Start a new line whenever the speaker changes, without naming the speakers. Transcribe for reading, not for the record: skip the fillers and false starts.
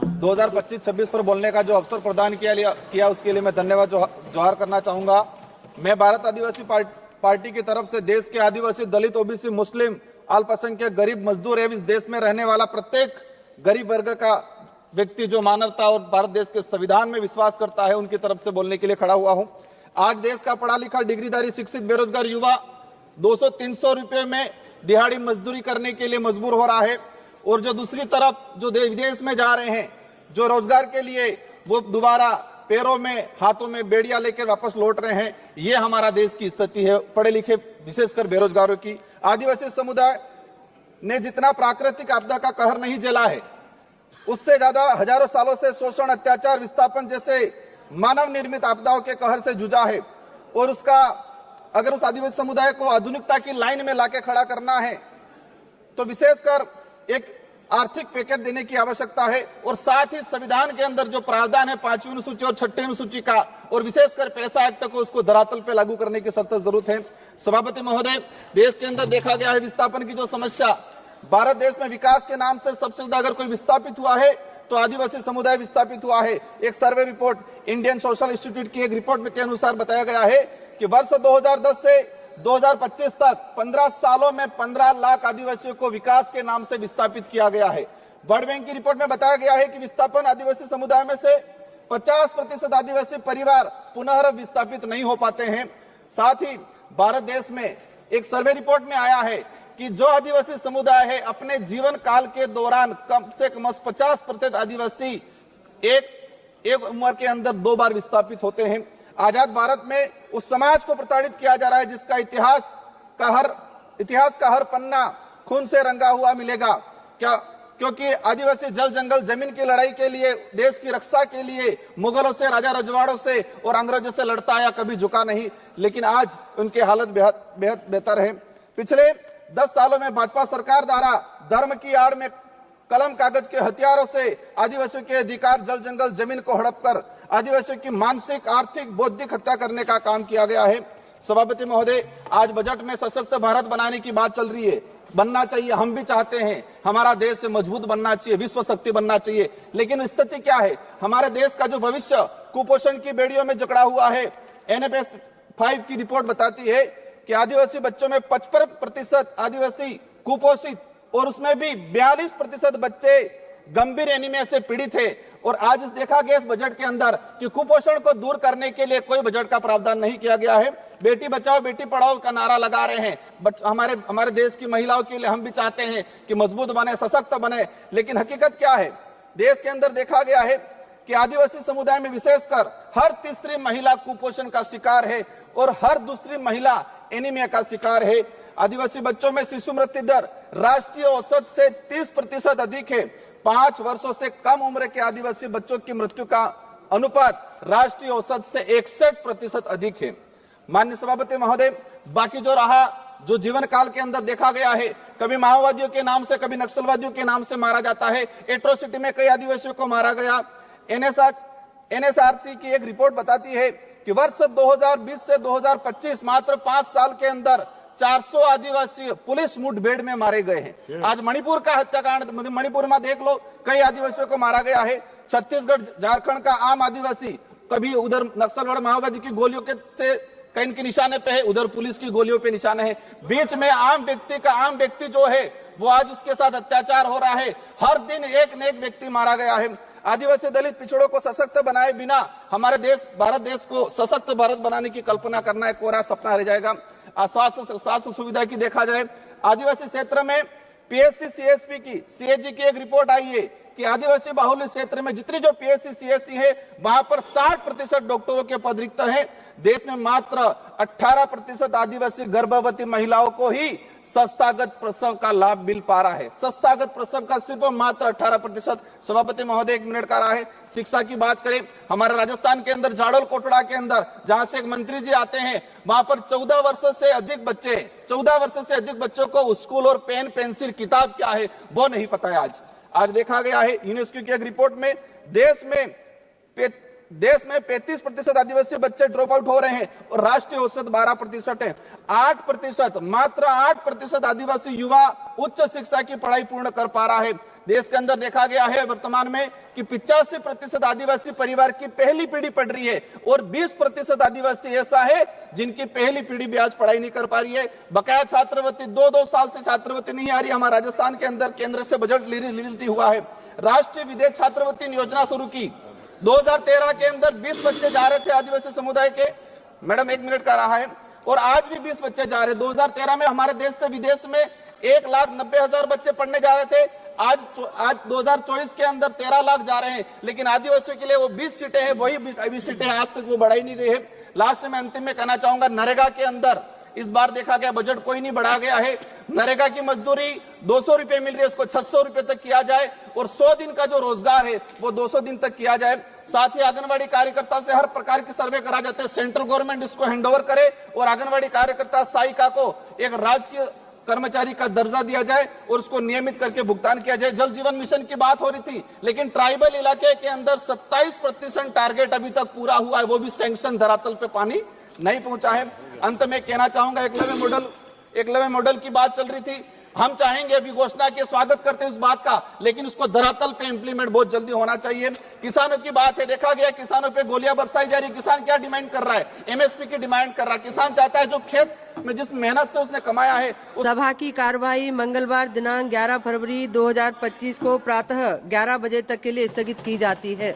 2025-26 पर बोलने का जो अवसर प्रदान किया उसके लिए मैं धन्यवाद जोहार करना चाहूंगा। मैं भारत आदिवासी पार्टी की तरफ से देश के आदिवासी, दलित, ओबीसी, मुस्लिम, अल्पसंख्यक, गरीब, मजदूर एवं इस देश में रहने वाला प्रत्येक गरीब वर्ग का व्यक्ति जो मानवता और भारत देश के संविधान में विश्वास करता है, उनकी तरफ से बोलने के लिए खड़ा हुआ हूं। आज देश का पढ़ा लिखा, डिग्रीधारी, शिक्षित, बेरोजगार युवा 200-300 रुपए में दिहाड़ी मजदूरी करने के लिए मजबूर हो रहा है, और जो दूसरी तरफ जो विदेश में जा रहे हैं, जो रोजगार के लिए वो दोबारा पैरों में, हाथों में बेड़िया लेकर वापस लौट रहे हैं। ये हमारा देश की स्थिति है, पढ़े लिखे विशेषकर बेरोजगारों की। आदिवासी समुदाय ने जितना प्राकृतिक आपदा का कहर नहीं झेला है, उससे ज्यादा हजारों सालों से शोषण, अत्याचार, विस्थापन जैसे मानव निर्मित आपदाओं के कहर से जूझा है। और उसका अगर उस आदिवासी समुदाय को आधुनिकता की लाइन में लाके खड़ा करना है तो विशेषकर एक आर्थिक पैकेज देने की आवश्यकता है, और साथ ही संविधान के अंदर जो प्रावधान है 5वीं अनुसूची और 6वीं अनुसूची का, और विशेषकर पैसा एक्ट को उसको धरातल पे लागू करने की सख्त जरूरत है। सभापति महोदय, देश के अंदर देखा गया है विस्थापन की जो समस्या, भारत देश में विकास के नाम से सबसे ज्यादा अगर कोई विस्थापित हुआ है तो आदिवासी समुदाय विस्थापित हुआ है। एक survey report Indian social institute की एक रिपोर्ट के अनुसार बताया गया है कि वर्ष 2010 से 2025 तक 15 सालों में 15 लाख आदिवासियों को विकास के नाम से विस्थापित किया गया है। वर्ल्ड बैंक की रिपोर्ट में बताया गया है कि विस्थापन आदिवासी समुदाय में से 50% आदिवासी परिवार पुनः विस्थापित नहीं हो पाते हैं। साथ ही भारत देश में एक सर्वे रिपोर्ट में आया है कि जो आदिवासी समुदाय है अपने जीवन काल के दौरान कम से कम 50% आदिवासी एक उम्र के अंदर 2 बार विस्थापित होते हैं। आजाद भारत में उस समाज को प्रताड़ित किया जा रहा है जिसका इतिहास का हर पन्ना खून से रंगा हुआ मिलेगा। क्योंकि आदिवासी जल जंगल जमीन की लड़ाई के लिए, देश की रक्षा के लिए मुगलों से, राजा रजवाड़ों से और अंग्रेजों से लड़ता आया, कभी झुका नहीं। लेकिन आज उनकी हालत बेहद बेहतर है। पिछले 10 सालों में भाजपा सरकार द्वारा धर्म की आड़ में कलम कागज के हथियारों से आदिवासियों के अधिकार, जल जंगल जमीन को हड़प कर आदिवासियों की मानसिक, आर्थिक, बौद्धिक हत्या करने का काम किया गया है। सभापति महोदय, आज बजट में सशक्त भारत बनाने की बात चल रही है। बनना चाहिए, हम भी चाहते हैं, हमारा देश मजबूत बनना चाहिए, विश्व शक्ति बनना चाहिए। लेकिन स्थिति क्या है? हमारे देश का जो भविष्य कुपोषण की बेड़ियों में जकड़ा हुआ है। NFS 5 की रिपोर्ट बताती है कि आदिवासी बच्चों में 55% आदिवासी कुपोषित, और उसमें भी 42% बच्चे गंभीर एनीमिया से पीड़ित है। और आज देखा गया इस बजट के अंदर कि कुपोषण को दूर करने के लिए कोई बजट का प्रावधान नहीं किया गया है। बेटी बचाओ बेटी पढ़ाओ का नारा लगा रहे हैं, बट हमारे देश की महिलाओं के लिए हम भी चाहते हैं कि मजबूत बने, सशक्त बने। लेकिन हकीकत क्या है? देश के अंदर देखा गया है कि आदिवासी समुदाय में विशेषकर हर तीसरी महिला कुपोषण का शिकार है और हर दूसरी महिला एनीमिया का शिकार है। आदिवासी बच्चों में शिशु मृत्यु दर राष्ट्रीय औसत से 30% अधिक है। 5 वर्षों से कम उम्र के आदिवासी बच्चों की मृत्यु का अनुपात राष्ट्रीय औसत से 61% अधिक है। माननीय सभापति महोदय, बाकी जो रहा, जो जीवन काल के अंदर देखा गया है, कभी माओवादियों के नाम से, कभी नक्सलवादियों के नाम से मारा जाता है। एट्रोसिटी में कई आदिवासियों को मारा गया। NSRC की एक रिपोर्ट बताती है कि वर्ष 2020 से 2025 मात्र 5 साल के अंदर 400 आदिवासी पुलिस मुठभेड़ में मारे गए हैं। आज मणिपुर का हत्याकांड, मणिपुर में देख लो, कई आदिवासियों को मारा गया है। छत्तीसगढ़, झारखंड का आम आदिवासी कभी उधर नक्सलवाद माओवादी की गोलियों के से कहीं इनके निशाने पे है, उधर पुलिस की गोलियों पे निशाने है। बीच में आम व्यक्ति जो है वो आज उसके साथ अत्याचार हो रहा है। हर दिन एक न एक व्यक्ति मारा गया है। आदिवासी, दलित, पिछड़ों को सशक्त बनाए बिना हमारे देश, भारत देश को सशक्त भारत बनाने की कल्पना करना एक कोरा सपना रह जाएगा। स्वास्थ्य सुविधा की देखा जाए, आदिवासी क्षेत्र में PSC CSP की, CAG की एक रिपोर्ट आई है कि आदिवासी बाहुल्य क्षेत्र में जितनी जो PSC CSC है वहां पर 60% डॉक्टरों के पद रिक्त हैं। देश में मात्र 18% आदिवासी गर्भवती महिलाओं को ही संस्थागत प्रसव का लाभ मिल पा रहा है। संस्थागत प्रसव का सिर्फ मात्र 18%। सभापति महोदय, 1 मिनट का रहा है। शिक्षा की बात करें, हमारे राजस्थान के अंदर जाडोल कोटड़ा के अंदर जहां से एक मंत्री जी आते हैं, वहां पर 14 वर्ष से अधिक बच्चों को स्कूल और पेन पेंसिल किताब क्या है वो नहीं पता है। आज देखा गया है यूनेस्को की एक रिपोर्ट में देश में देश में 35% आदिवासी बच्चे ड्रॉप आउट हो रहे हैं और राष्ट्रीय औसत 12% है। 8%, मात्र 8% आदिवासी युवा उच्च शिक्षा की पढ़ाई पूर्ण कर पा रहा है। देश के अंदर देखा गया है वर्तमान में कि 85% आदिवासी परिवार की पहली पीढ़ी पढ़ रही है और 20% आदिवासी ऐसा है जिनकी पहली पीढ़ी भी आज पढ़ाई नहीं कर पा रही है। बकाया छात्रवृत्ति 2-2 साल से छात्रवृत्ति नहीं आ रही। हमारे राजस्थान के अंदर केंद्र से बजट रिलीज नहीं हुआ है। राष्ट्रीय विदेश छात्रवृत्ति योजना शुरू की 2013 के अंदर 20 बच्चे जा रहे थे आदिवासी समुदाय के, मैडम 1 मिनट का रहा है, और आज भी 20 बच्चे जा रहे। 2013 में हमारे देश से विदेश में 1,90,000 बच्चे पढ़ने जा रहे थे। आज 2024 के अंदर 13 लाख जा रहे हैं, लेकिन आदिवासियों के लिए वो 20 सीटें हैं, वही 20 सीटें आज तक वो बढ़ाई नहीं गई है। लास्ट में अंतिम में कहना चाहूंगा, नरेगा के अंदर इस बार देखा गया बजट कोई नहीं बढ़ा गया है। नरेगा की मजदूरी 200 रुपए मिल रही है, उसको 600 रुपए तक किया जाए और 100 दिन का जो रोजगार है वो 200 दिन तक किया जाए। साथ ही आंगनबाड़ी कार्यकर्ता से हर प्रकार की सर्वे करा जाते हैं, सेंट्रल गवर्नमेंट इसको हैंडओवर करे और आंगनबाड़ी कार्यकर्ता सहायिका को एक राजकीय कर्मचारी का दर्जा दिया जाए और उसको नियमित करके भुगतान किया जाए। जल जीवन मिशन की बात हो रही थी, लेकिन ट्राइबल इलाके के अंदर 27% टारगेट अभी तक पूरा हुआ है, वो भी सैंक्शन धरातल पे पानी नहीं पहुंचा है। अंत में कहना चाहूंगा, एकलव्य मॉडल की बात चल रही थी। हम चाहेंगे, अभी घोषणा के स्वागत करते हैं इस बात का, लेकिन उसको धरातल पे इंप्लीमेंट बहुत जल्दी होना चाहिए। किसानों की बात है, देखा गया किसानों पे गोलियां बरसाई जा रही। किसान क्या डिमांड कर रहा है? एमएसपी की डिमांड कर रहा है। किसान चाहता है जो खेत में जिस मेहनत से उसने कमाया है।
सभा की कार्यवाही मंगलवार दिनांक 11 फरवरी 2025 को प्रातः 11 बजे तक के लिए स्थगित की जाती है।